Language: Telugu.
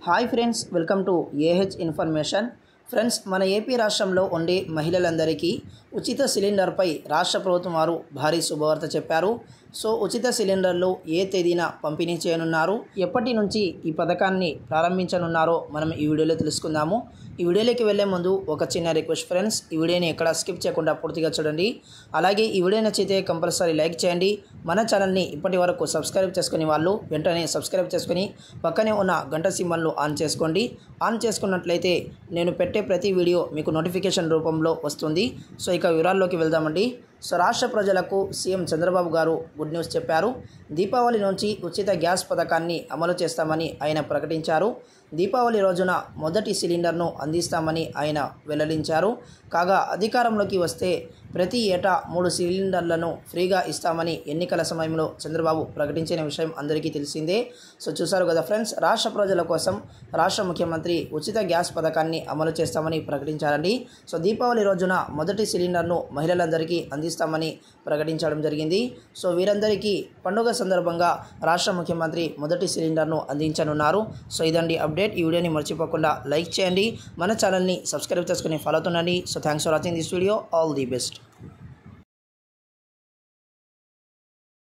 Hi friends, welcome to AH information. Friends, మన ఏపీ రాష్ట్రంలో ఉండే మహిళలందరికీ ఉచిత సిలిండర్పై రాష్ట్ర ప్రభుత్వం వారు భారీ శుభవార్త చెప్పారు. సో ఉచిత సిలిండర్లు ఏ తేదీన పంపిణీ చేయనున్నారు, ఎప్పటి నుంచి ఈ పథకాన్ని ప్రారంభించనున్నారో మనం ఈ వీడియోలో తెలుసుకుందాము. ఈ వీడియోలోకి వెళ్ళే ముందు ఒక చిన్న రిక్వెస్ట్ ఫ్రెండ్స్, ఈ వీడియోని ఎక్కడ స్కిప్ చేయకుండా పూర్తిగా చూడండి. అలాగే ఈ వీడియో నచ్చితే కంపల్సరీ లైక్ చేయండి. మన ఛానల్ని ఇప్పటి వరకు సబ్స్క్రైబ్ చేసుకుని వాళ్ళు వెంటనే సబ్స్క్రైబ్ చేసుకుని పక్కనే ఉన్న గంట సింబల్ను ఆన్ చేసుకోండి. ఆన్ చేసుకున్నట్లయితే నేను పెట్టే ప్రతి వీడియో మీకు నోటిఫికేషన్ రూపంలో వస్తుంది. సో ఇక వివరాల్లోకి వెళ్దామండి. సో రాష్ట్ర ప్రజలకు సీఎం చంద్రబాబు గారు గుడ్ న్యూస్ చెప్పారు. దీపావళి నుంచి ఉచిత గ్యాస్ పథకాన్ని అమలు చేస్తామని ఆయన ప్రకటించారు. దీపావళి రోజున మొదటి సిలిండర్ను అందిస్తామని ఆయన వెల్లడించారు. కాగా అధికారంలోకి వస్తే ప్రతి ఏటా 3 సిలిండర్లను ఫ్రీగా ఇస్తామని ఎన్నికల సమయంలో చంద్రబాబు ప్రకటించిన విషయం అందరికీ తెలిసిందే. సో చూసారు కదా ఫ్రెండ్స్, రాష్ట్ర ప్రజల కోసం రాష్ట్ర ముఖ్యమంత్రి ఉచిత గ్యాస్ పథకాన్ని అమలు చేస్తామని ప్రకటించారండి. సో దీపావళి రోజున మొదటి సిలిండర్ను మహిళలందరికీ అందిస్తామని ప్రకటించడం జరిగింది. సో వీరందరికీ పండుగ సందర్భంగా రాష్ట్ర ముఖ్యమంత్రి మొదటి సిలిండర్ను అందించనున్నారు. సో ఇదండి అప్డేట్. ఈ వీడియోని మర్చిపోకుండా లైక్ చేయండి, మన ఛానల్ని సబ్స్క్రైబ్ చేసుకుని ఫాలో అవుతుండండి. So thanks for watching this video. All the best.